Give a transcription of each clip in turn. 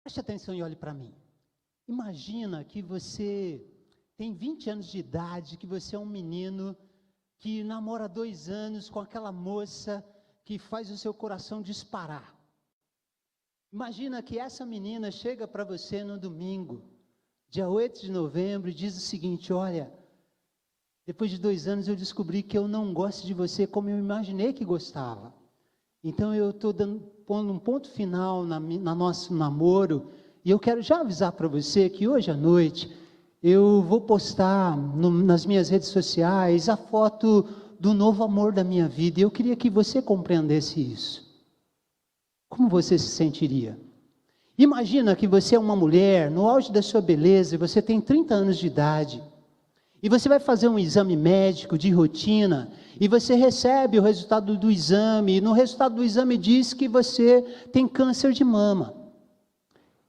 Preste atenção e olhe para mim. Imagina que você tem 20 anos de idade, que você é um menino que namora há 2 anos com aquela moça que faz o seu coração disparar. Imagina que essa menina chega para você no domingo, dia 8 de novembro, e diz o seguinte: olha, depois de 2 anos eu descobri que eu não gosto de você como eu imaginei que gostava. Então eu estou pondo um ponto final no nosso namoro, e eu quero já avisar para você que hoje à noite eu vou postar nas minhas redes sociais a foto do novo amor da minha vida, e eu queria que você compreendesse isso. Como você se sentiria? Imagina que você é uma mulher no auge da sua beleza, e você tem 30 anos de idade, e você vai fazer um exame médico de rotina, e você recebe o resultado do exame, e no resultado do exame diz que você tem câncer de mama.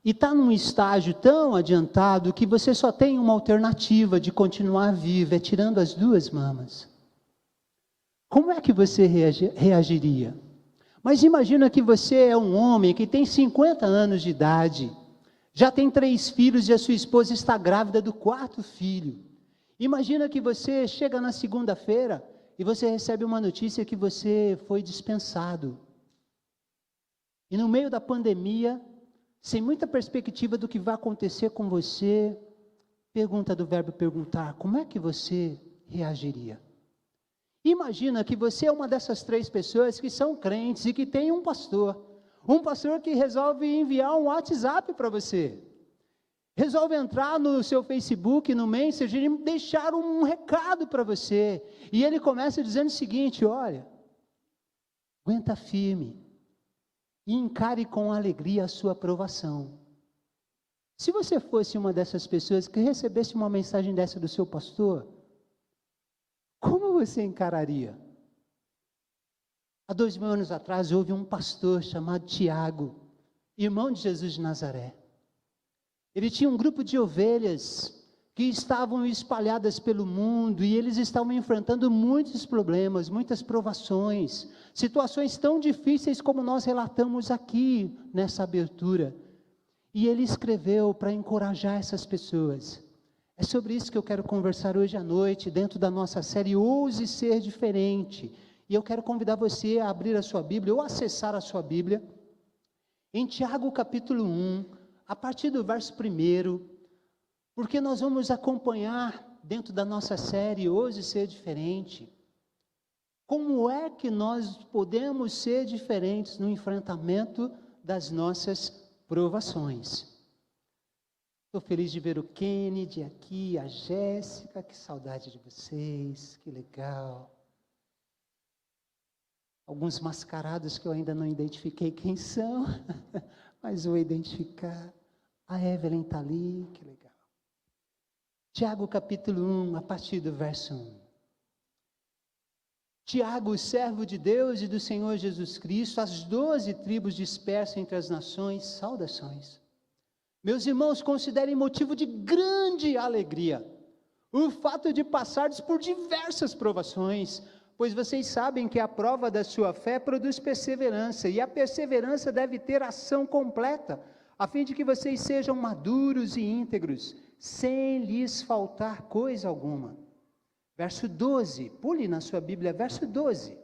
E está num estágio tão adiantado que você só tem uma alternativa de continuar viva, é tirando as 2 mamas. Como é que você reagiria? Mas imagina que você é um homem que tem 50 anos de idade, já tem 3 filhos e a sua esposa está grávida do 4º filho. Imagina que você chega na segunda-feira e você recebe uma notícia que você foi dispensado. E no meio da pandemia, sem muita perspectiva do que vai acontecer com você, pergunta do verbo perguntar, como é que você reagiria? Imagina que você é uma dessas 3 pessoas que são crentes e que tem um pastor que resolve enviar um WhatsApp para você, resolve entrar no seu Facebook, no Messenger e deixar um recado para você, e ele começa dizendo o seguinte: olha, aguenta firme, e encare com alegria a sua aprovação. Se você fosse uma dessas pessoas que recebesse uma mensagem dessa do seu pastor, como você encararia? Há 2000 anos atrás houve um pastor chamado Tiago, irmão de Jesus de Nazaré. Ele tinha um grupo de ovelhas que estavam espalhadas pelo mundo, e eles estavam enfrentando muitos problemas, muitas provações, situações tão difíceis como nós relatamos aqui nessa abertura. E ele escreveu para encorajar essas pessoas. É sobre isso que eu quero conversar hoje à noite, dentro da nossa série Ouse Ser Diferente. E eu quero convidar você a abrir a sua Bíblia, ou acessar a sua Bíblia, em Tiago capítulo 1, a partir do verso 1, porque nós vamos acompanhar, dentro da nossa série Ouse Ser Diferente, como é que nós podemos ser diferentes no enfrentamento das nossas provações. Estou feliz de ver o Kennedy aqui, a Jéssica, que saudade de vocês, que legal. Alguns mascarados que eu ainda não identifiquei quem são, mas vou identificar. A Evelyn está ali, que legal. Tiago capítulo 1, a partir do verso 1. Tiago, servo de Deus e do Senhor Jesus Cristo, as 12 tribos dispersas entre as nações, saudações. Meus irmãos, considerem motivo de grande alegria o fato de passardes por diversas provações, pois vocês sabem que a prova da sua fé produz perseverança, e a perseverança deve ter ação completa, a fim de que vocês sejam maduros e íntegros, sem lhes faltar coisa alguma. Verso 12, pule na sua Bíblia, verso 12.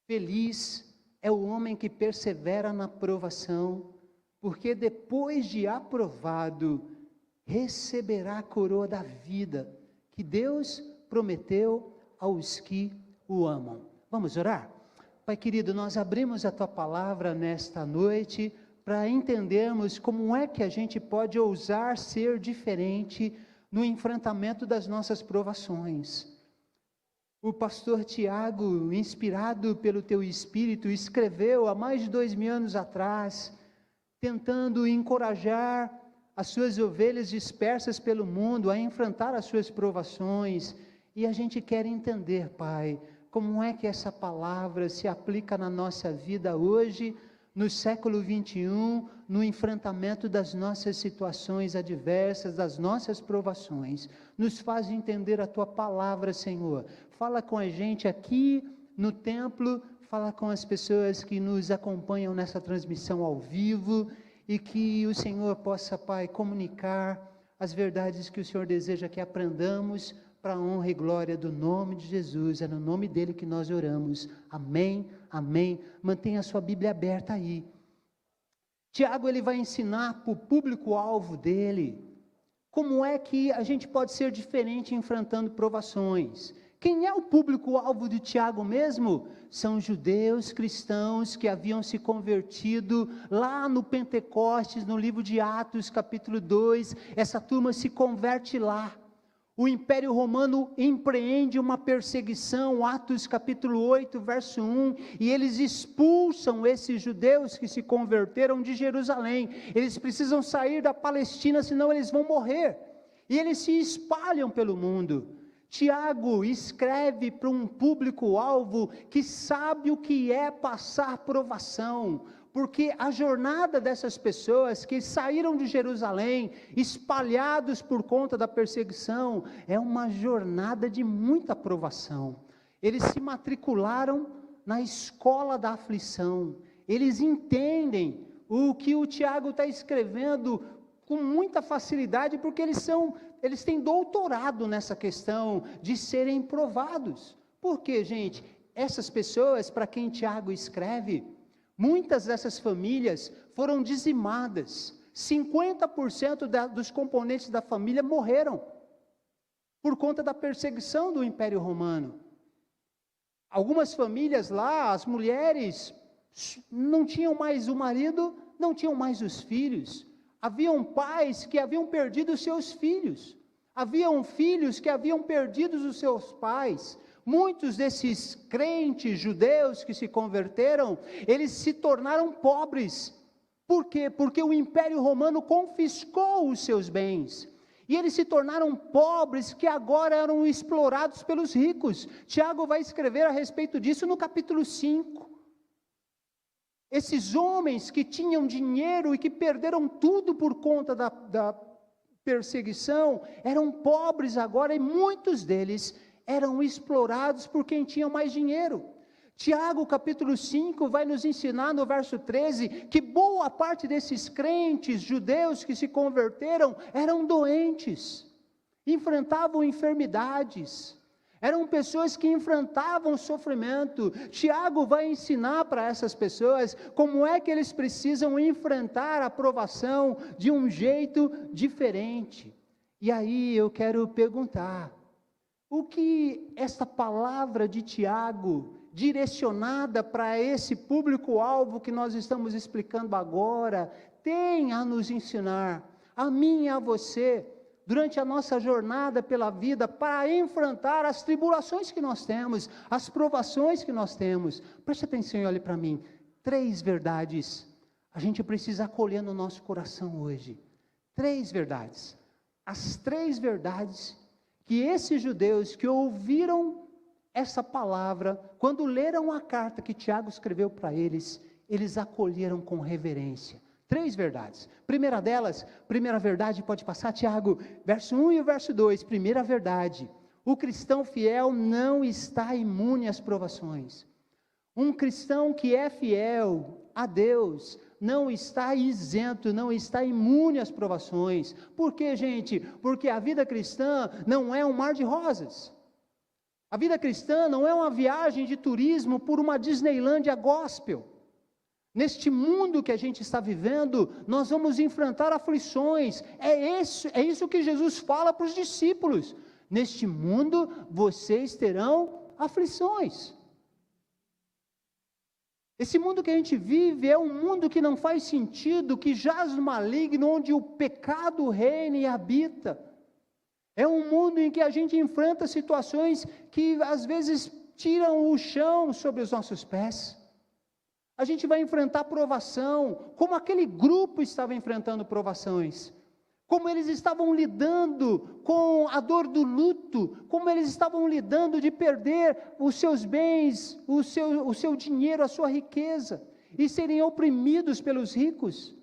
Feliz é o homem que persevera na provação, porque depois de aprovado, receberá a coroa da vida, que Deus prometeu aos que o amam. Vamos orar? Pai querido, nós abrimos a Tua palavra nesta noite, para entendermos como é que a gente pode ousar ser diferente no enfrentamento das nossas provações. O pastor Tiago, inspirado pelo Teu Espírito, escreveu há mais de 2000 anos atrás, tentando encorajar as suas ovelhas dispersas pelo mundo a enfrentar as suas provações, e a gente quer entender, Pai, como é que essa palavra se aplica na nossa vida hoje, no século 21, no enfrentamento das nossas situações adversas, das nossas provações. Nos faz entender a Tua palavra, Senhor. Fala com a gente aqui no templo, fala com as pessoas que nos acompanham nessa transmissão ao vivo, e que o Senhor possa, Pai, comunicar as verdades que o Senhor deseja que aprendamos para a honra e glória do nome de Jesus. É no nome dele que nós oramos. Amém, amém. Mantenha a sua Bíblia aberta aí. Tiago, ele vai ensinar para o público-alvo dele como é que a gente pode ser diferente enfrentando provações. Quem é o público-alvo de Tiago mesmo? São judeus cristãos que haviam se convertido lá no Pentecostes, no livro de Atos, capítulo 2, essa turma se converte lá. O Império Romano empreende uma perseguição, Atos capítulo 8, verso 1, e eles expulsam esses judeus que se converteram de Jerusalém. Eles precisam sair da Palestina, senão eles vão morrer. E eles se espalham pelo mundo. Tiago escreve para um público-alvo que sabe o que é passar provação, porque a jornada dessas pessoas que saíram de Jerusalém, espalhados por conta da perseguição, é uma jornada de muita provação. Eles se matricularam na escola da aflição, eles entendem o que o Tiago está escrevendo com muita facilidade, porque eles têm doutorado nessa questão de serem provados. Por quê, gente? Essas pessoas, para quem Tiago escreve, muitas dessas famílias foram dizimadas, 50% dos componentes da família morreram, por conta da perseguição do Império Romano. Algumas famílias lá, as mulheres não tinham mais o marido, não tinham mais os filhos. Haviam pais que haviam perdido os seus filhos, haviam filhos que haviam perdido os seus pais. Muitos desses crentes judeus que se converteram, eles se tornaram pobres. Por quê? Porque o Império Romano confiscou os seus bens. E eles se tornaram pobres, que agora eram explorados pelos ricos. Tiago vai escrever a respeito disso no capítulo 5. Esses homens que tinham dinheiro e que perderam tudo por conta da perseguição, eram pobres agora, e muitos deles eram explorados por quem tinha mais dinheiro. Tiago capítulo 5 vai nos ensinar no verso 13, que boa parte desses crentes judeus que se converteram, eram doentes, enfrentavam enfermidades, eram pessoas que enfrentavam sofrimento. Tiago vai ensinar para essas pessoas como é que eles precisam enfrentar a provação de um jeito diferente. E aí eu quero perguntar, o que esta palavra de Tiago, direcionada para esse público-alvo que nós estamos explicando agora, tem a nos ensinar, a mim e a você, durante a nossa jornada pela vida, para enfrentar as tribulações que nós temos, as provações que nós temos? Preste atenção e olhe para mim. 3 verdades a gente precisa acolher no nosso coração hoje. 3 verdades. As 3 verdades que esses judeus que ouviram essa palavra, quando leram a carta que Tiago escreveu para eles, eles acolheram com reverência. 3 verdades. Primeira delas, primeira verdade, pode passar, Tiago, verso 1 e o verso 2, primeira verdade: o cristão fiel não está imune às provações. Um cristão que é fiel a Deus não está isento, não está imune às provações. Por quê, gente? Porque a vida cristã não é um mar de rosas. A vida cristã não é uma viagem de turismo por uma Disneylândia gospel. Neste mundo que a gente está vivendo, nós vamos enfrentar aflições. É isso que Jesus fala para os discípulos. Neste mundo, vocês terão aflições. Esse mundo que a gente vive é um mundo que não faz sentido, que jaz no maligno, onde o pecado reina e habita. É um mundo em que a gente enfrenta situações que às vezes tiram o chão sobre os nossos pés. A gente vai enfrentar provação, como aquele grupo estava enfrentando provações, como eles estavam lidando com a dor do luto, como eles estavam lidando de perder os seus bens, o seu dinheiro, a sua riqueza, e serem oprimidos pelos ricos.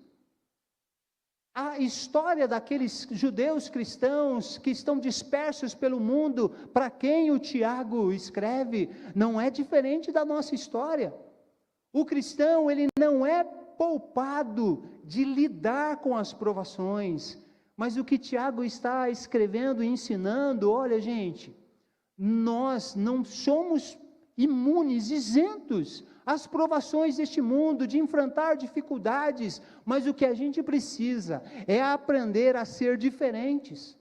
A história daqueles judeus cristãos que estão dispersos pelo mundo, para quem o Tiago escreve, não é diferente da nossa história. O cristão, ele não é poupado de lidar com as provações. Mas o que Tiago está escrevendo e ensinando, olha gente, nós não somos imunes, isentos às provações deste mundo, de enfrentar dificuldades, mas o que a gente precisa é aprender a ser diferentes.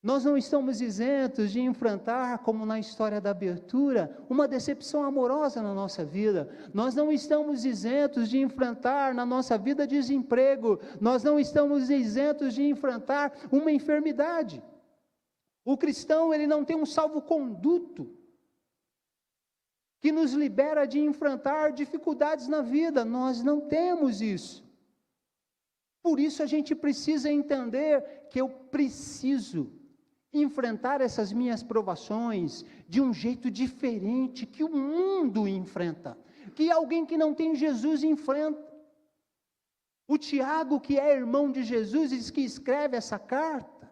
Nós não estamos isentos de enfrentar, como na história da abertura, uma decepção amorosa na nossa vida. Nós não estamos isentos de enfrentar na nossa vida desemprego. Nós não estamos isentos de enfrentar uma enfermidade. O cristão, ele não tem um salvo-conduto que nos libera de enfrentar dificuldades na vida. Nós não temos isso. Por isso a gente precisa entender que eu preciso enfrentar essas minhas provações de um jeito diferente que o mundo enfrenta, que alguém que não tem Jesus enfrenta. O Tiago, que é irmão de Jesus, diz que escreve essa carta,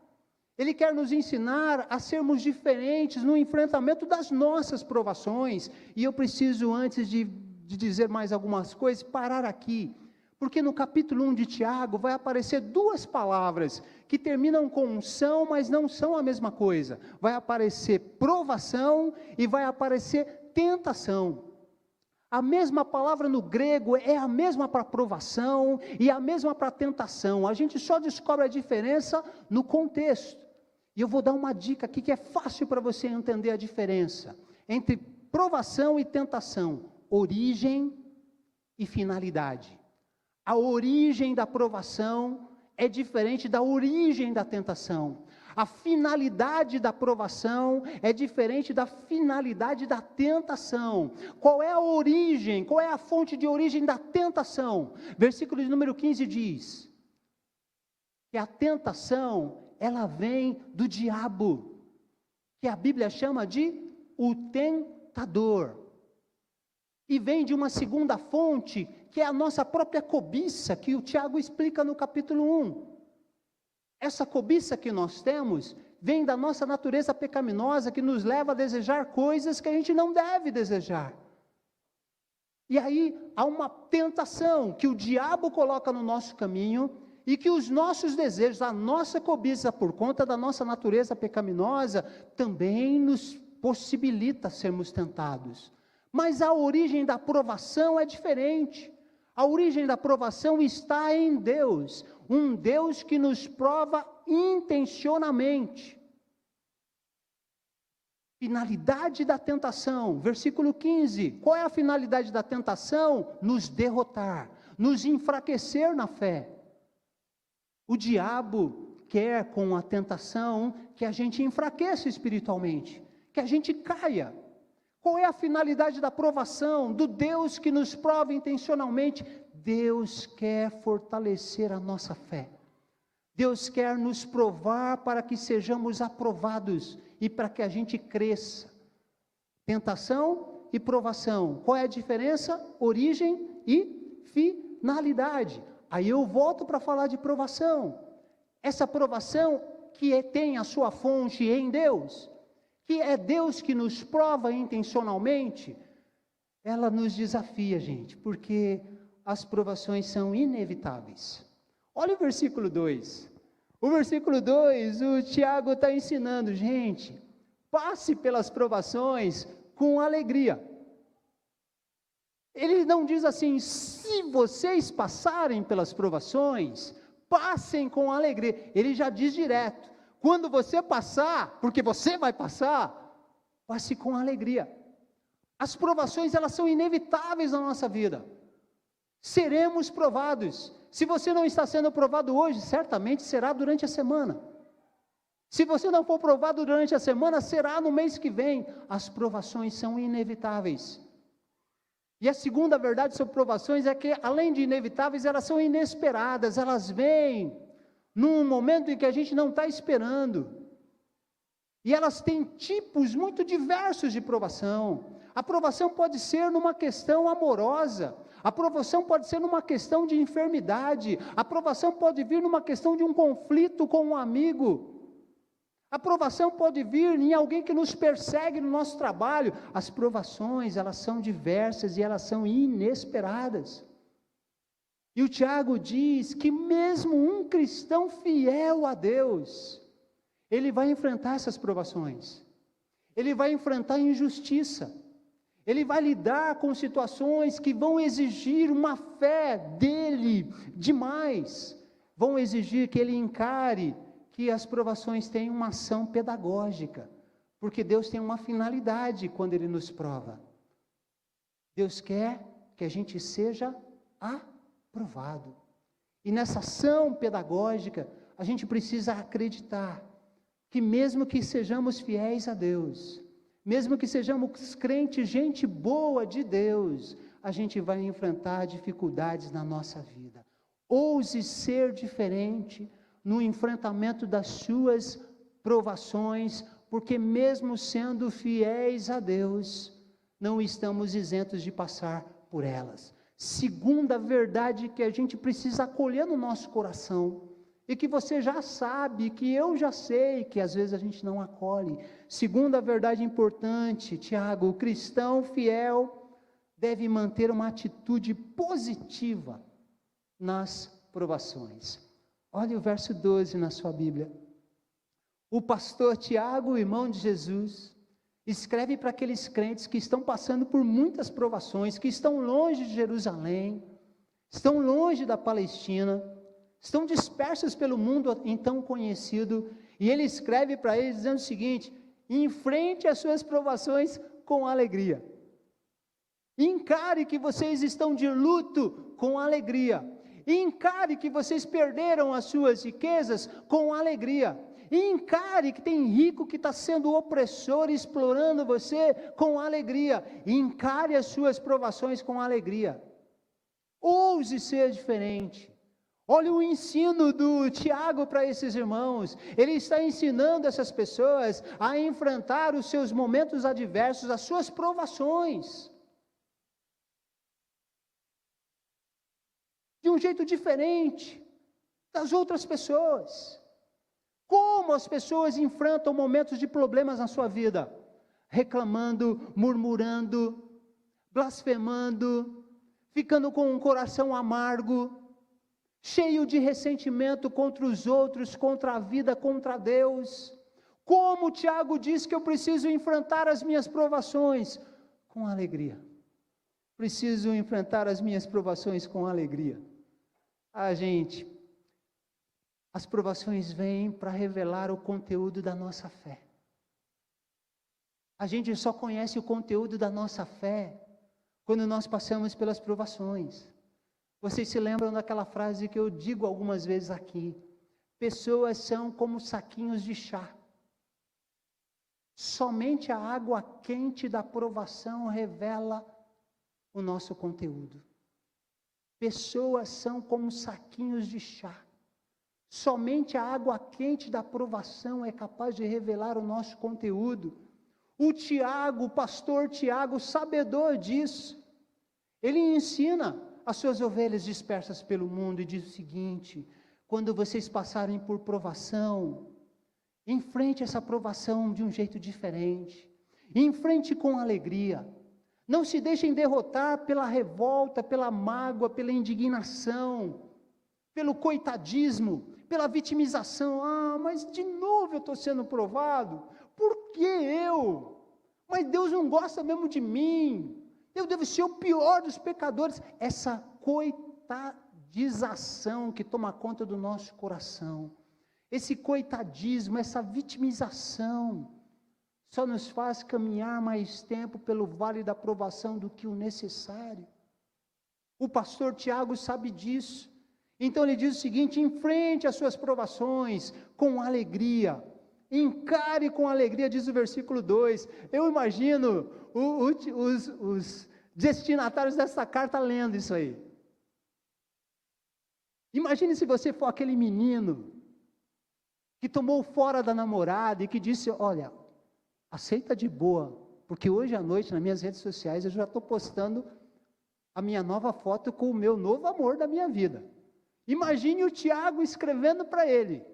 ele quer nos ensinar a sermos diferentes no enfrentamento das nossas provações. E eu preciso, antes de dizer mais algumas coisas, parar aqui, porque no capítulo 1 de Tiago vai aparecer duas palavras que terminam com são, mas não são a mesma coisa. Vai aparecer provação e vai aparecer tentação. A mesma palavra no grego é a mesma para provação e a mesma para tentação. A gente só descobre a diferença no contexto. E eu vou dar uma dica aqui que é fácil para você entender a diferença entre provação e tentação: origem e finalidade. A origem da provação é diferente da origem da tentação. A finalidade da provação é diferente da finalidade da tentação. Qual é a origem, qual é a fonte de origem da tentação? Versículo de número 15 diz que a tentação, ela vem do diabo, que a Bíblia chama de o tentador. E vem de uma segunda fonte, que é a nossa própria cobiça, que o Tiago explica no capítulo 1. Essa cobiça que nós temos, vem da nossa natureza pecaminosa, que nos leva a desejar coisas que a gente não deve desejar. E aí, há uma tentação, que o diabo coloca no nosso caminho, e que os nossos desejos, a nossa cobiça, por conta da nossa natureza pecaminosa, também nos possibilita sermos tentados. Mas a origem da provação é diferente. A origem da provação está em Deus, um Deus que nos prova intencionalmente. Finalidade da tentação, versículo 15, qual é a finalidade da tentação? Nos derrotar, nos enfraquecer na fé. O diabo quer com a tentação que a gente enfraqueça espiritualmente, que a gente caia. Qual é a finalidade da provação, do Deus que nos prova intencionalmente? Deus quer fortalecer a nossa fé. Deus quer nos provar para que sejamos aprovados e para que a gente cresça. Tentação e provação. Qual é a diferença? Origem e finalidade. Aí eu volto para falar de provação. Essa provação que tem a sua fonte em Deus, que é Deus que nos prova intencionalmente, ela nos desafia, gente, porque as provações são inevitáveis. Olha o versículo 2. O versículo 2, o Tiago está ensinando, gente, passe pelas provações com alegria. Ele não diz assim, se vocês passarem pelas provações, passem com alegria. Ele já diz direto, quando você passar, porque você vai passar, passe com alegria. As provações, elas são inevitáveis na nossa vida. Seremos provados. Se você não está sendo provado hoje, certamente será durante a semana. Se você não for provado durante a semana, será no mês que vem. As provações são inevitáveis. E a segunda verdade sobre provações é que, além de inevitáveis, elas são inesperadas. Elas vêm num momento em que a gente não está esperando. E elas têm tipos muito diversos de provação. A provação pode ser numa questão amorosa. A provação pode ser numa questão de enfermidade. A provação pode vir numa questão de um conflito com um amigo. A provação pode vir em alguém que nos persegue no nosso trabalho. As provações, elas são diversas e elas são inesperadas. E o Tiago diz que mesmo um cristão fiel a Deus, ele vai enfrentar essas provações, ele vai enfrentar injustiça, ele vai lidar com situações que vão exigir uma fé dele demais, vão exigir que ele encare que as provações têm uma ação pedagógica, porque Deus tem uma finalidade quando Ele nos prova. Deus quer que a gente seja aprovado. E nessa ação pedagógica, a gente precisa acreditar que mesmo que sejamos fiéis a Deus, mesmo que sejamos crentes, gente boa de Deus, a gente vai enfrentar dificuldades na nossa vida. Ouse ser diferente no enfrentamento das suas provações, porque mesmo sendo fiéis a Deus, não estamos isentos de passar por elas. Segunda verdade que a gente precisa acolher no nosso coração, e que você já sabe, que eu já sei, que às vezes a gente não acolhe. Segunda verdade importante, Tiago, o cristão fiel deve manter uma atitude positiva nas provações. Olha o verso 12 na sua Bíblia. O pastor Tiago, irmão de Jesus, escreve para aqueles crentes que estão passando por muitas provações, que estão longe de Jerusalém, estão longe da Palestina, estão dispersos pelo mundo então conhecido, e ele escreve para eles dizendo o seguinte: enfrente as suas provações com alegria, encare que vocês estão de luto com alegria, encare que vocês perderam as suas riquezas com alegria, encare que tem rico que está sendo opressor, explorando você com alegria, encare as suas provações com alegria, ouse ser diferente. Olha o ensino do Tiago para esses irmãos, ele está ensinando essas pessoas a enfrentar os seus momentos adversos, as suas provações, de um jeito diferente das outras pessoas. Como as pessoas enfrentam momentos de problemas na sua vida? Reclamando, murmurando, blasfemando, ficando com um coração amargo, cheio de ressentimento contra os outros, contra a vida, contra Deus. Como Tiago diz que eu preciso enfrentar as minhas provações? Com alegria. Preciso enfrentar as minhas provações com alegria. Gente, as provações vêm para revelar o conteúdo da nossa fé. A gente só conhece o conteúdo da nossa fé quando nós passamos pelas provações. Vocês se lembram daquela frase que eu digo algumas vezes aqui: pessoas são como saquinhos de chá. Somente a água quente da provação revela o nosso conteúdo. Pessoas são como saquinhos de chá. Somente a água quente da provação é capaz de revelar o nosso conteúdo. O Tiago, o pastor Tiago, sabedor disso, ele ensina as suas ovelhas dispersas pelo mundo e diz o seguinte: quando vocês passarem por provação, enfrente essa provação de um jeito diferente, enfrente com alegria, não se deixem derrotar pela revolta, pela mágoa, pela indignação, pelo coitadismo, pela vitimização. Mas de novo eu estou sendo provado, por que eu? Mas Deus não gosta mesmo de mim, eu devo ser o pior dos pecadores. Essa coitadização que toma conta do nosso coração, esse coitadismo, essa vitimização, só nos faz caminhar mais tempo pelo vale da provação do que o necessário. O pastor Tiago sabe disso, então ele diz o seguinte: enfrente as suas provações com alegria, encare com alegria, diz o versículo 2, eu imagino os destinatários dessa carta lendo isso aí. Imagine se você for aquele menino que tomou fora da namorada e que disse: olha, aceita de boa, porque hoje à noite nas minhas redes sociais eu já estou postando a minha nova foto com o meu novo amor da minha vida. Imagine o Tiago escrevendo para ele,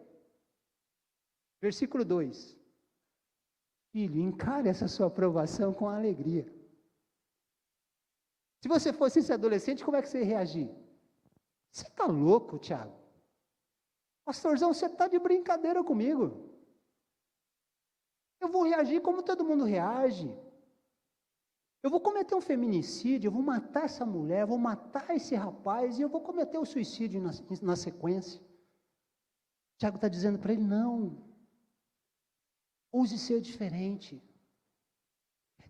versículo 2, filho, encare essa sua aprovação com alegria. Se você fosse esse adolescente, como é que você ia reagir? Você está louco, Tiago? Pastorzão, você está de brincadeira comigo. Eu vou reagir como todo mundo reage. Eu vou cometer um feminicídio, eu vou matar essa mulher, vou matar esse rapaz e eu vou cometer o suicídio na sequência. Tiago está dizendo para ele, não. Ouse ser diferente.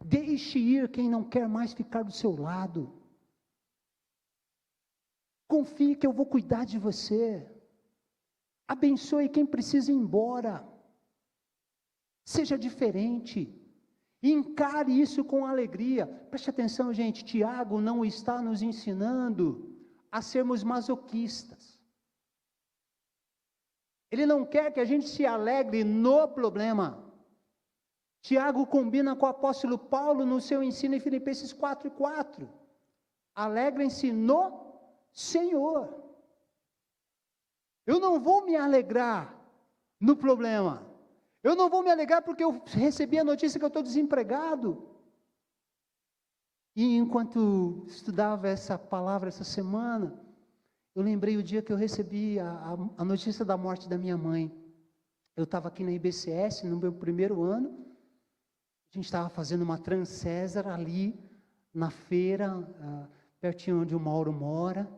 Deixe ir quem não quer mais ficar do seu lado. Confie que eu vou cuidar de você. Abençoe quem precisa ir embora. Seja diferente. Encare isso com alegria. Preste atenção, gente. Tiago não está nos ensinando a sermos masoquistas. Ele não quer que a gente se alegre no problema. Tiago combina com o apóstolo Paulo no seu ensino em Filipenses 4:4. Alegrem-se no Senhor. Eu não vou me alegrar no problema. Eu não vou me alegrar porque eu recebi a notícia que eu estou desempregado. E enquanto estudava essa palavra essa semana, eu lembrei o dia que eu recebi a notícia da morte da minha mãe. Eu estava aqui na IBCS, no meu primeiro ano. A gente estava fazendo uma Transcésar ali, na feira, pertinho onde o Mauro mora.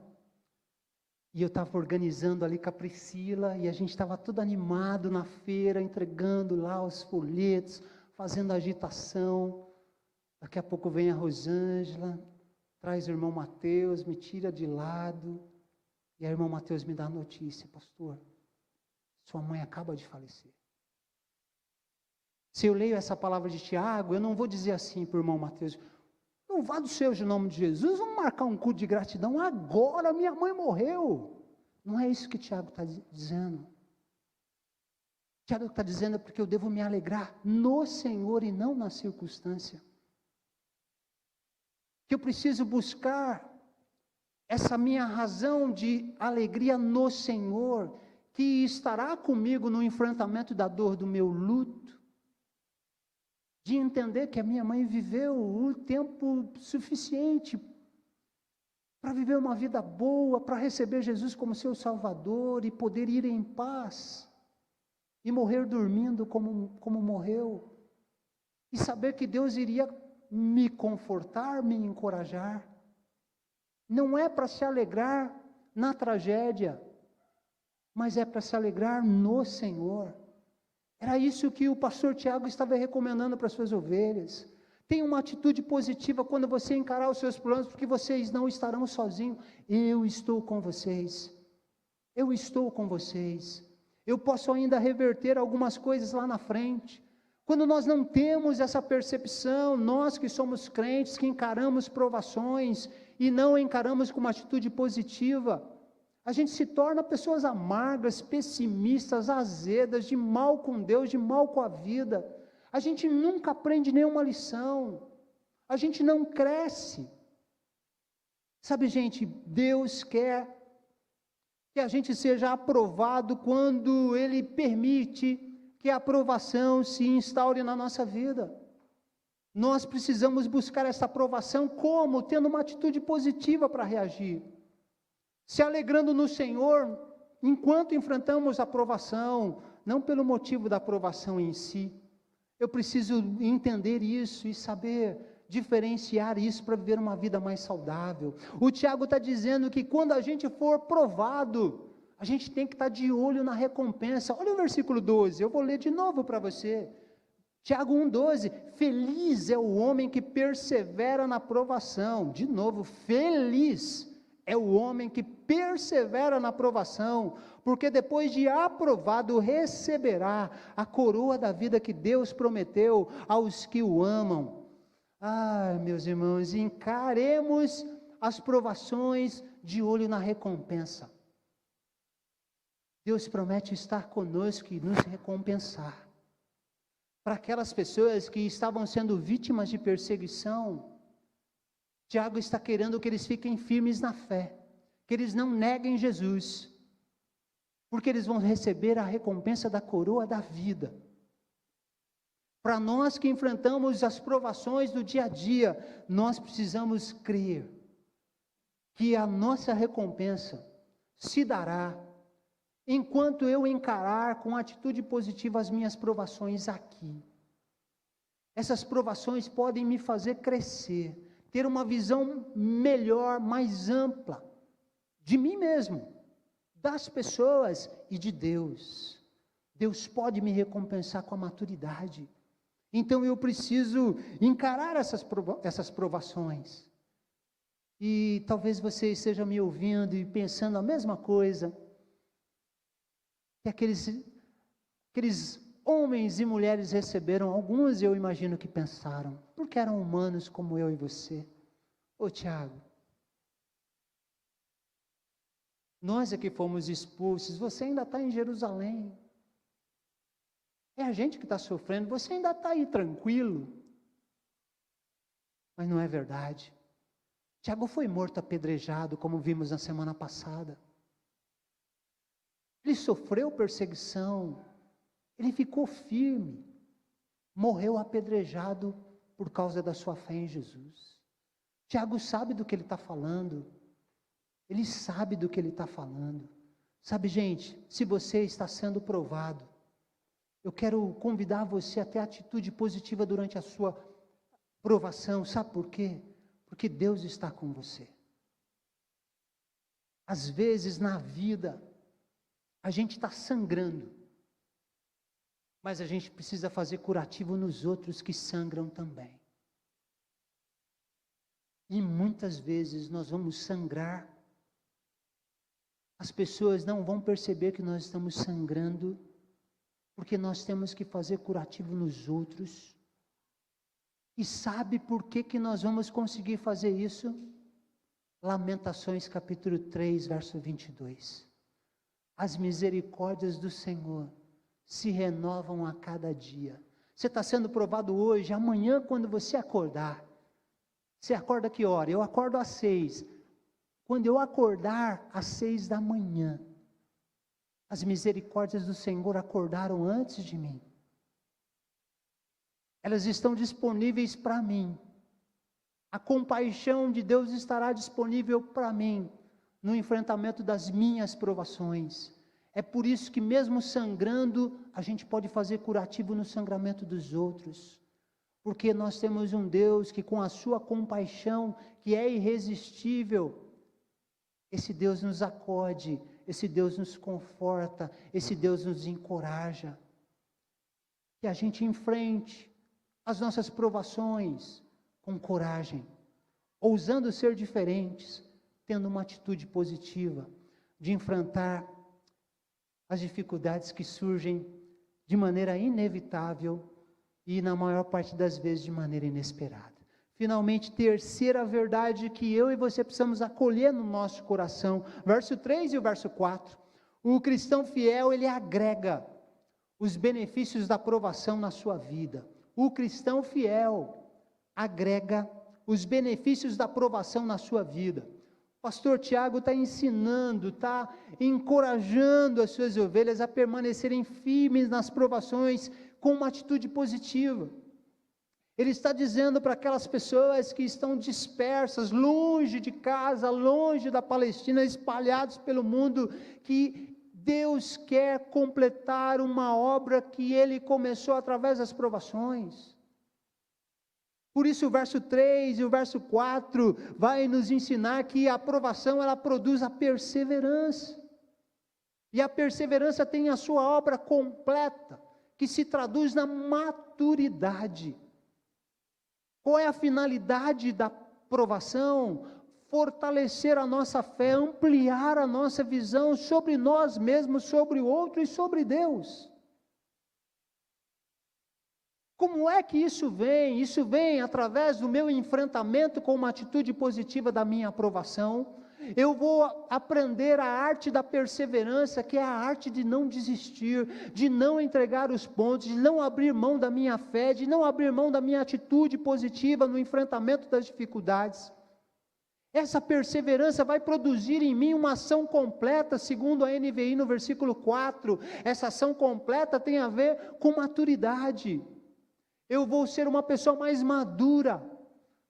E eu estava organizando ali com a Priscila, e a gente estava todo animado na feira, entregando lá os folhetos, fazendo agitação. Daqui a pouco vem a Rosângela, traz o irmão Mateus, me tira de lado. E aí o irmão Mateus me dá a notícia, pastor, sua mãe acaba de falecer. Se eu leio essa palavra de Tiago, eu não vou dizer assim para o irmão Mateus, louvado seja o nome de Jesus, vamos marcar um culto de gratidão, agora minha mãe morreu. Não é isso que Tiago está dizendo. Tiago está dizendo porque eu devo me alegrar no Senhor e não na circunstância. Que eu preciso buscar essa minha razão de alegria no Senhor, que estará comigo no enfrentamento da dor do meu luto, de entender que a minha mãe viveu o tempo suficiente para viver uma vida boa, para receber Jesus como seu Salvador e poder ir em paz e morrer dormindo como morreu, e saber que Deus iria me confortar, me encorajar. Não é para se alegrar na tragédia, mas é para se alegrar no Senhor. Era isso que o pastor Tiago estava recomendando para as suas ovelhas. Tenha uma atitude positiva quando você encarar os seus problemas, porque vocês não estarão sozinhos. Eu estou com vocês. Eu estou com vocês. Eu posso ainda reverter algumas coisas lá na frente. Quando nós não temos essa percepção, nós que somos crentes, que encaramos provações e não encaramos com uma atitude positiva, a gente se torna pessoas amargas, pessimistas, azedas, de mal com Deus, de mal com a vida. A gente nunca aprende nenhuma lição. A gente não cresce. Sabe, gente, Deus quer que a gente seja aprovado quando Ele permite que a aprovação se instaure na nossa vida. Nós precisamos buscar essa aprovação como? Tendo uma atitude positiva para reagir. Se alegrando no Senhor, enquanto enfrentamos a provação, não pelo motivo da provação em si. Eu preciso entender isso e saber diferenciar isso para viver uma vida mais saudável. O Tiago está dizendo que quando a gente for provado, a gente tem que estar de olho na recompensa. Olha o versículo 12, eu vou ler de novo para você. Tiago 1,12, feliz é o homem que persevera na provação. De novo, feliz é o homem que persevera na provação, porque depois de aprovado receberá a coroa da vida que Deus prometeu aos que o amam. Ah, meus irmãos, encaremos as provações de olho na recompensa. Deus promete estar conosco e nos recompensar. Para aquelas pessoas que estavam sendo vítimas de perseguição, Tiago está querendo que eles fiquem firmes na fé, que eles não neguem Jesus, porque eles vão receber a recompensa da coroa da vida. Para nós que enfrentamos as provações do dia a dia, nós precisamos crer que a nossa recompensa se dará enquanto eu encarar com atitude positiva as minhas provações aqui. Essas provações podem me fazer crescer, ter uma visão melhor, mais ampla, de mim mesmo, das pessoas e de Deus. Deus pode me recompensar com a maturidade. Então eu preciso encarar essas provações. E talvez você esteja me ouvindo e pensando a mesma coisa, que aqueles homens e mulheres receberam, alguns eu imagino que pensaram, porque eram humanos como eu e você. Ô Tiago, nós é que fomos expulsos, você ainda está em Jerusalém. É a gente que está sofrendo, você ainda está aí tranquilo. Mas não é verdade. Tiago foi morto apedrejado, como vimos na semana passada. Ele sofreu perseguição, ele ficou firme, morreu apedrejado por causa da sua fé em Jesus. Tiago sabe do que ele está falando, ele sabe do que ele está falando. Sabe, gente, se você está sendo provado, eu quero convidar você a ter atitude positiva durante a sua provação. Sabe por quê? Porque Deus está com você. Às vezes na vida, a gente está sangrando, mas a gente precisa fazer curativo nos outros que sangram também. E muitas vezes nós vamos sangrar, as pessoas não vão perceber que nós estamos sangrando, porque nós temos que fazer curativo nos outros. E sabe por que nós vamos conseguir fazer isso? Lamentações capítulo 3, verso 22. As misericórdias do Senhor se renovam a cada dia. Você está sendo provado hoje, amanhã quando você acordar. Você acorda que hora? Eu acordo às 6. Quando eu acordar às 6 da manhã, as misericórdias do Senhor acordaram antes de mim. Elas estão disponíveis para mim. A compaixão de Deus estará disponível para mim no enfrentamento das minhas provações. É por isso que mesmo sangrando, a gente pode fazer curativo no sangramento dos outros. Porque nós temos um Deus que com a sua compaixão, que é irresistível, esse Deus nos acode, esse Deus nos conforta, esse Deus nos encoraja. Que a gente enfrente as nossas provações com coragem, ousando ser diferentes, tendo uma atitude positiva, de enfrentar as dificuldades que surgem de maneira inevitável e na maior parte das vezes de maneira inesperada. Finalmente, terceira verdade que eu e você precisamos acolher no nosso coração, verso 3 e o verso 4, o cristão fiel, ele agrega os benefícios da provação na sua vida. O cristão fiel agrega os benefícios da provação na sua vida. O pastor Tiago está ensinando, está encorajando as suas ovelhas a permanecerem firmes nas provações com uma atitude positiva. Ele está dizendo para aquelas pessoas que estão dispersas, longe de casa, longe da Palestina, espalhados pelo mundo, que Deus quer completar uma obra que Ele começou através das provações. Por isso o verso 3 e o verso 4 vai nos ensinar que a provação ela produz a perseverança. E a perseverança tem a sua obra completa, que se traduz na maturidade. Qual é a finalidade da provação? Fortalecer a nossa fé, ampliar a nossa visão sobre nós mesmos, sobre o outro e sobre Deus. Como é que isso vem? Isso vem através do meu enfrentamento com uma atitude positiva da minha aprovação. Eu vou aprender a arte da perseverança, que é a arte de não desistir, de não entregar os pontos, de não abrir mão da minha fé, de não abrir mão da minha atitude positiva no enfrentamento das dificuldades. Essa perseverança vai produzir em mim uma ação completa, segundo a NVI no versículo 4. Essa ação completa tem a ver com maturidade. Eu vou ser uma pessoa mais madura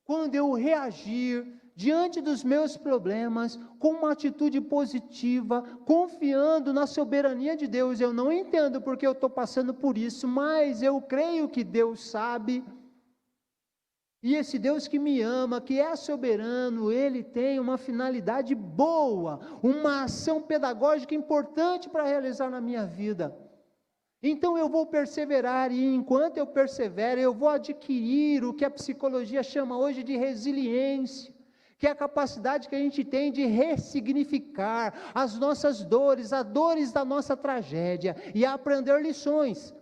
quando eu reagir diante dos meus problemas, com uma atitude positiva, confiando na soberania de Deus. Eu não entendo porque eu estou passando por isso, mas eu creio que Deus sabe. E esse Deus que me ama, que é soberano, Ele tem uma finalidade boa, uma ação pedagógica importante para realizar na minha vida. Então eu vou perseverar, e enquanto eu persevero, eu vou adquirir o que a psicologia chama hoje de resiliência, que é a capacidade que a gente tem de ressignificar as nossas dores, as dores da nossa tragédia, e a aprender lições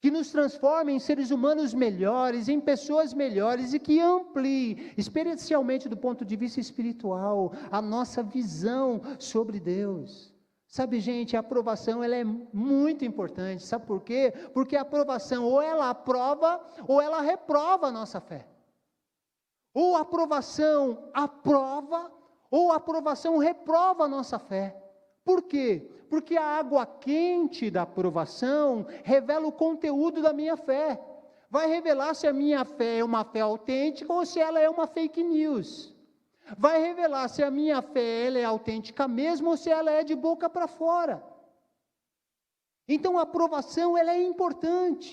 que nos transformem em seres humanos melhores, em pessoas melhores, e que ampliem, especialmente do ponto de vista espiritual, a nossa visão sobre Deus. Sabe, gente, a aprovação ela é muito importante. Sabe por quê? Porque a aprovação ou ela aprova ou ela reprova a nossa fé. Ou a aprovação aprova ou a aprovação reprova a nossa fé. Por quê? Porque a água quente da aprovação revela o conteúdo da minha fé. Vai revelar se a minha fé é uma fé autêntica ou se ela é uma fake news. Vai revelar se a minha fé ela é autêntica mesmo ou se ela é de boca para fora. Então a aprovação ela é importante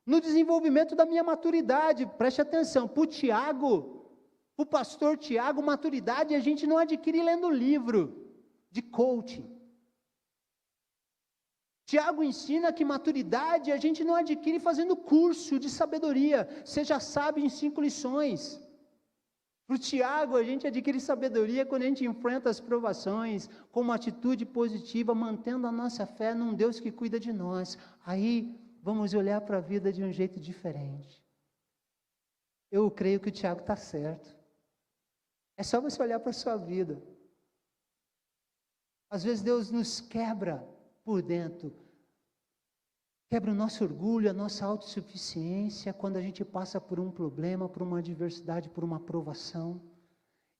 no desenvolvimento da minha maturidade. Preste atenção, para o Tiago, para o pastor Tiago, maturidade a gente não adquire lendo livro de coaching. Tiago ensina que maturidade a gente não adquire fazendo curso de sabedoria, seja sábio em 5 lições. Para o Tiago, a gente adquire sabedoria quando a gente enfrenta as provações com uma atitude positiva, mantendo a nossa fé num Deus que cuida de nós. Aí, vamos olhar para a vida de um jeito diferente. Eu creio que o Tiago está certo. É só você olhar para a sua vida. Às vezes Deus nos quebra por dentro, quebra o nosso orgulho, a nossa autossuficiência, quando a gente passa por um problema, por uma adversidade, por uma provação,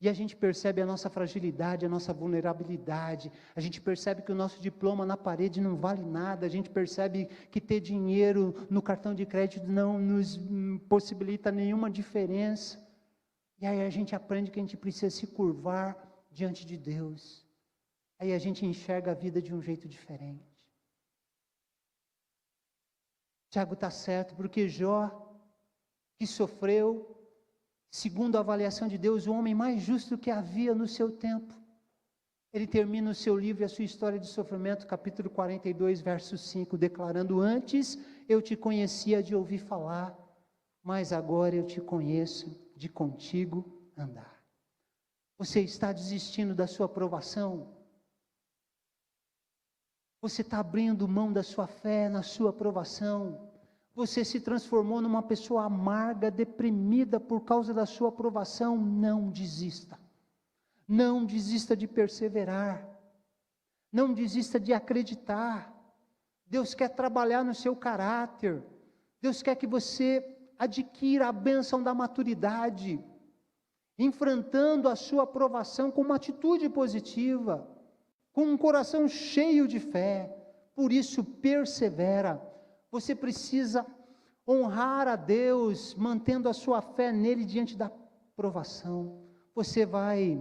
e a gente percebe a nossa fragilidade, a nossa vulnerabilidade, a gente percebe que o nosso diploma na parede não vale nada, a gente percebe que ter dinheiro no cartão de crédito não nos possibilita nenhuma diferença, e aí a gente aprende que a gente precisa se curvar diante de Deus. Aí a gente enxerga a vida de um jeito diferente. Tiago está certo, porque Jó, que sofreu, segundo a avaliação de Deus, o homem mais justo que havia no seu tempo. Ele termina o seu livro e a sua história de sofrimento, capítulo 42, verso 5, declarando: antes eu te conhecia de ouvir falar, mas agora eu te conheço de contigo andar. Você está desistindo da sua aprovação? Você está abrindo mão da sua fé na sua aprovação? Você se transformou numa pessoa amarga, deprimida por causa da sua aprovação? Não desista. Não desista de perseverar. Não desista de acreditar. Deus quer trabalhar no seu caráter. Deus quer que você adquira a bênção da maturidade, enfrentando a sua aprovação com uma atitude positiva, com um coração cheio de fé. Por isso persevera. Você precisa honrar a Deus, mantendo a sua fé nele diante da provação. Você vai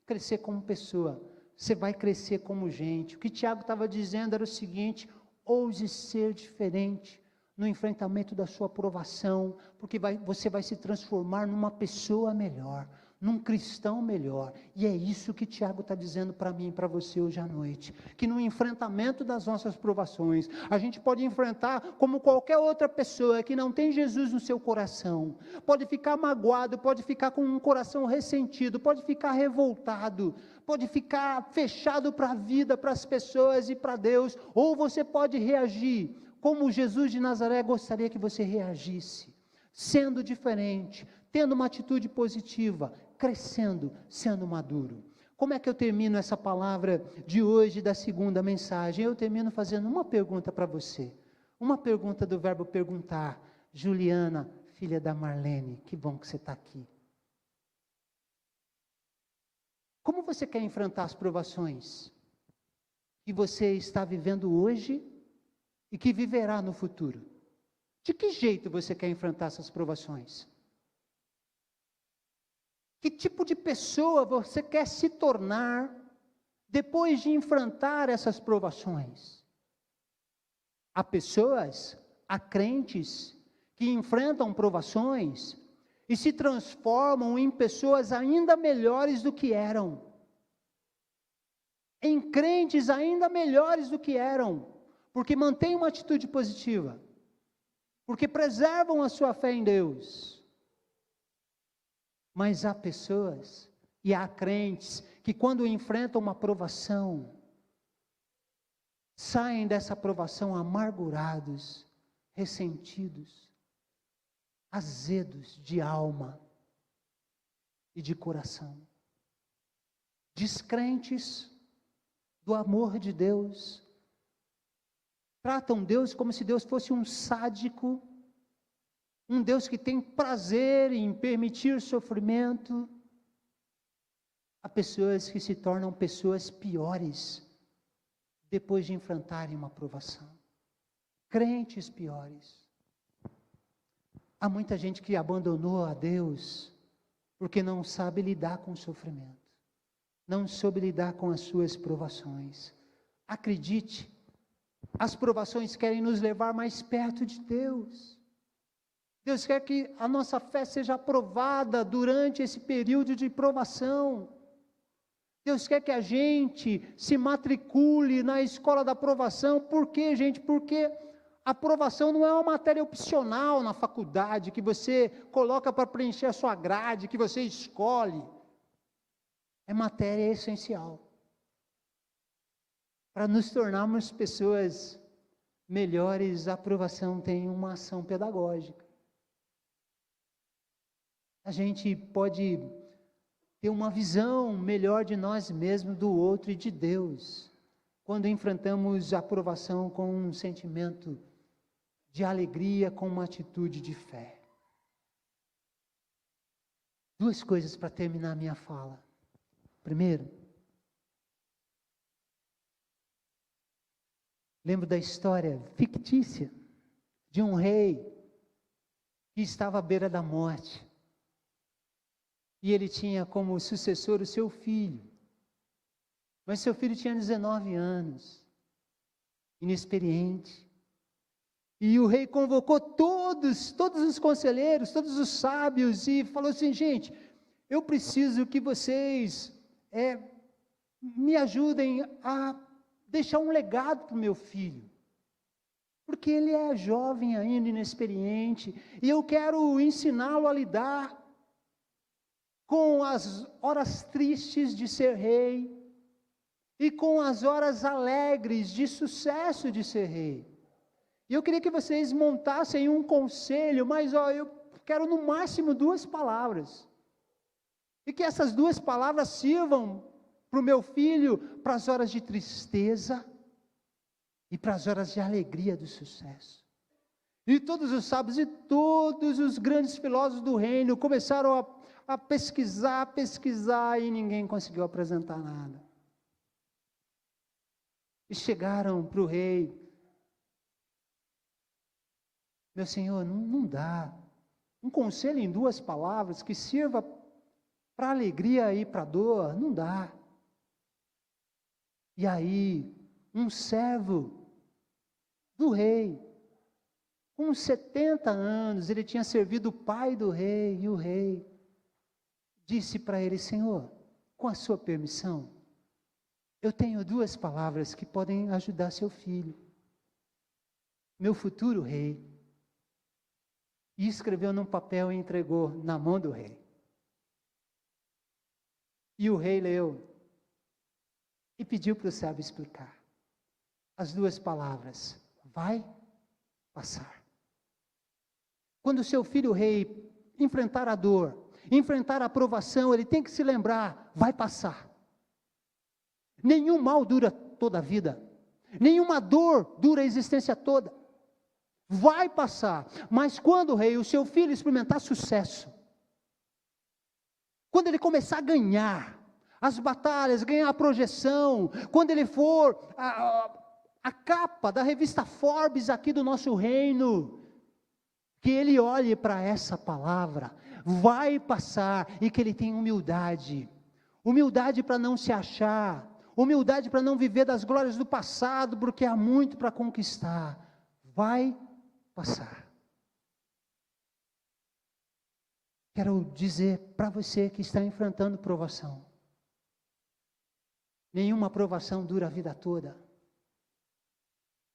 crescer como pessoa, você vai crescer como gente. O que Tiago estava dizendo era o seguinte: ouse ser diferente no enfrentamento da sua provação, porque você vai se transformar numa pessoa melhor, num cristão melhor. E é isso que Tiago está dizendo para mim e para você hoje à noite, que no enfrentamento das nossas provações, a gente pode enfrentar como qualquer outra pessoa que não tem Jesus no seu coração, pode ficar magoado, pode ficar com um coração ressentido, pode ficar revoltado, pode ficar fechado para a vida, para as pessoas e para Deus, ou você pode reagir como Jesus de Nazaré gostaria que você reagisse, sendo diferente, tendo uma atitude positiva, crescendo, sendo maduro. Como é que eu termino essa palavra de hoje, da segunda mensagem? Eu termino fazendo uma pergunta para você, uma pergunta do verbo perguntar. Juliana, filha da Marlene, que bom que você está aqui. Como você quer enfrentar as provações que você está vivendo hoje e que viverá no futuro? De que jeito você quer enfrentar essas provações? Que tipo de pessoa você quer se tornar depois de enfrentar essas provações? Há pessoas, há crentes que enfrentam provações e se transformam em pessoas ainda melhores do que eram. Em crentes ainda melhores do que eram, porque mantêm uma atitude positiva, porque preservam a sua fé em Deus. Mas há pessoas e há crentes que quando enfrentam uma provação, saem dessa provação amargurados, ressentidos, azedos de alma e de coração, descrentes do amor de Deus, tratam Deus como se Deus fosse um sádico, um Deus que tem prazer em permitir sofrimento. Há pessoas que se tornam pessoas piores depois de enfrentarem uma provação, crentes piores. Há muita gente que abandonou a Deus porque não sabe lidar com o sofrimento, não soube lidar com as suas provações. Acredite, as provações querem nos levar mais perto de Deus. Deus quer que a nossa fé seja aprovada durante esse período de provação. Deus quer que a gente se matricule na escola da aprovação. Por quê, gente? Porque a aprovação não é uma matéria opcional na faculdade, que você coloca para preencher a sua grade, que você escolhe. É matéria essencial para nos tornarmos pessoas melhores. A aprovação tem uma ação pedagógica. A gente pode ter uma visão melhor de nós mesmos, do outro e de Deus, quando enfrentamos a aprovação com um sentimento de alegria, com uma atitude de fé. Duas coisas para terminar a minha fala. Primeiro, lembro da história fictícia de um rei que estava à beira da morte. E ele tinha como sucessor o seu filho. Mas seu filho tinha 19 anos, inexperiente. E o rei convocou todos os conselheiros, todos os sábios, e falou assim: gente, eu preciso que vocês me ajudem a deixar um legado para o meu filho. Porque ele é jovem ainda, inexperiente, e eu quero ensiná-lo a lidar com as horas tristes de ser rei, e com as horas alegres de sucesso de ser rei. E eu queria que vocês montassem um conselho, mas eu quero no máximo 2 palavras, e que essas 2 palavras sirvam para o meu filho, para as horas de tristeza, e para as horas de alegria do sucesso. E todos os sábios e todos os grandes filósofos do reino começaram a pesquisar, e ninguém conseguiu apresentar nada. E chegaram para o rei: meu senhor, não dá. Um conselho em 2 palavras que sirva para alegria e para dor, não dá. E aí, um servo do rei, com 70 anos, ele tinha servido o pai do rei, e o rei disse para ele: senhor, com a sua permissão, eu tenho 2 palavras que podem ajudar seu filho, meu futuro rei. E escreveu num papel e entregou na mão do rei. E o rei leu e pediu para o sábio explicar. As 2 palavras: vai passar. Quando o seu filho rei enfrentar a dor, enfrentar a provação, ele tem que se lembrar: vai passar. Nenhum mal dura toda a vida, nenhuma dor dura a existência toda. Vai passar. Mas quando, rei, o seu filho experimentar sucesso, quando ele começar a ganhar as batalhas, ganhar a projeção, quando ele for a capa da revista Forbes aqui do nosso reino, que ele olhe para essa palavra: vai passar, e que ele tenha humildade. Humildade para não se achar, humildade para não viver das glórias do passado, porque há muito para conquistar. Vai passar. Quero dizer para você que está enfrentando provação, nenhuma provação dura a vida toda.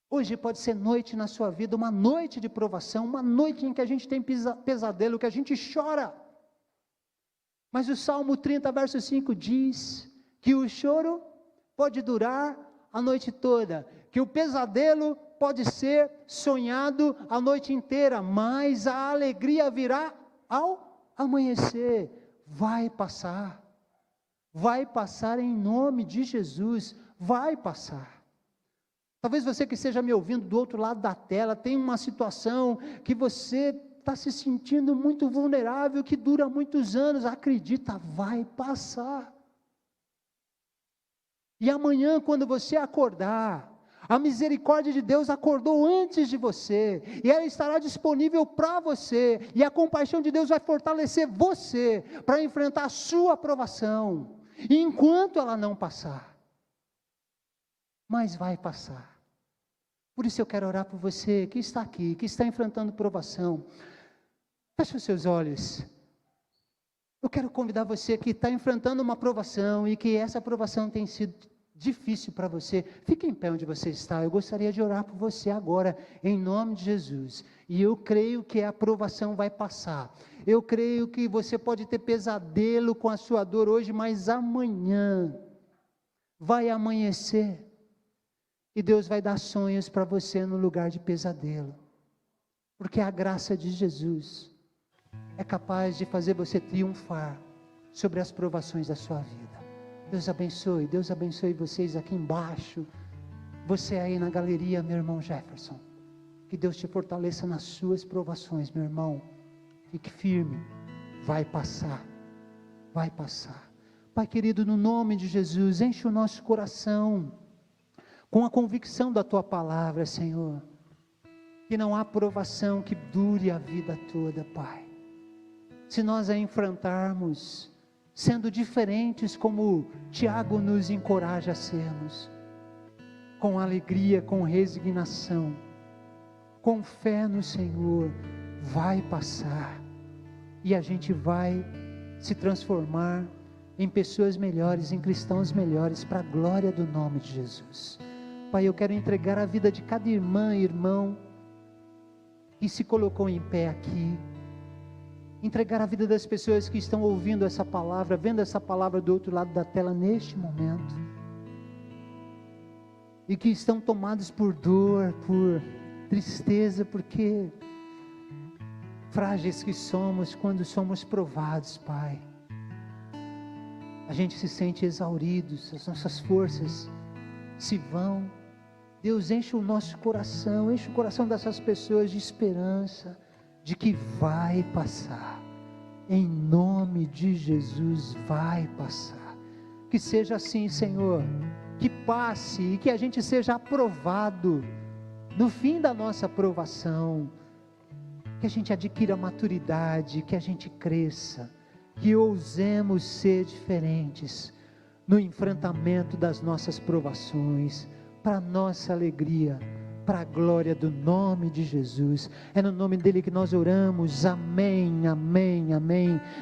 Hoje pode ser noite na sua vida, uma noite de provação, uma noite em que a gente tem pesadelo, que a gente chora. Mas o Salmo 30, verso 5 diz que o choro pode durar a noite toda, que o pesadelo pode ser sonhado a noite inteira, mas a alegria virá ao amanhecer. Vai passar em nome de Jesus, vai passar. Talvez você que esteja me ouvindo do outro lado da tela, tem uma situação que você está se sentindo muito vulnerável, que dura muitos anos. Acredita, vai passar. E amanhã, quando você acordar, a misericórdia de Deus acordou antes de você, e ela estará disponível para você, e a compaixão de Deus vai fortalecer você, para enfrentar a sua provação, enquanto ela não passar. Mas vai passar. Por isso eu quero orar por você que está aqui, que está enfrentando provação. Feche os seus olhos. Eu quero convidar você que está enfrentando uma provação e que essa provação tem sido difícil para você. Fique em pé onde você está. Eu gostaria de orar por você agora, em nome de Jesus. E eu creio que a provação vai passar. Eu creio que você pode ter pesadelo com a sua dor hoje, mas amanhã vai amanhecer. E Deus vai dar sonhos para você no lugar de pesadelo. Porque a graça de Jesus é capaz de fazer você triunfar sobre as provações da sua vida. Deus abençoe vocês aqui embaixo. Você aí na galeria, meu irmão Jefferson. Que Deus te fortaleça nas suas provações, meu irmão. Fique firme. Vai passar. Vai passar. Pai querido, no nome de Jesus, enche o nosso coração com a convicção da Tua palavra, Senhor, que não há provação que dure a vida toda, Pai. Se nós a enfrentarmos, sendo diferentes como Tiago nos encoraja a sermos, com alegria, com resignação, com fé no Senhor, vai passar, e a gente vai se transformar em pessoas melhores, em cristãos melhores, para a glória do nome de Jesus. Pai, eu quero entregar a vida de cada irmã e irmão que se colocou em pé aqui, entregar a vida das pessoas que estão ouvindo essa palavra, vendo essa palavra do outro lado da tela neste momento, e que estão tomados por dor, por tristeza, porque frágeis que somos quando somos provados, Pai, a gente se sente exauridos, as nossas forças se vão. Deus, enche o nosso coração, enche o coração dessas pessoas de esperança, de que vai passar, em nome de Jesus, vai passar. Que seja assim, Senhor, que passe e que a gente seja aprovado no fim da nossa aprovação, que a gente adquira maturidade, que a gente cresça, que ousemos ser diferentes no enfrentamento das nossas provações, para a nossa alegria, para a glória do nome de Jesus. É no nome dele que nós oramos. Amém, amém, amém.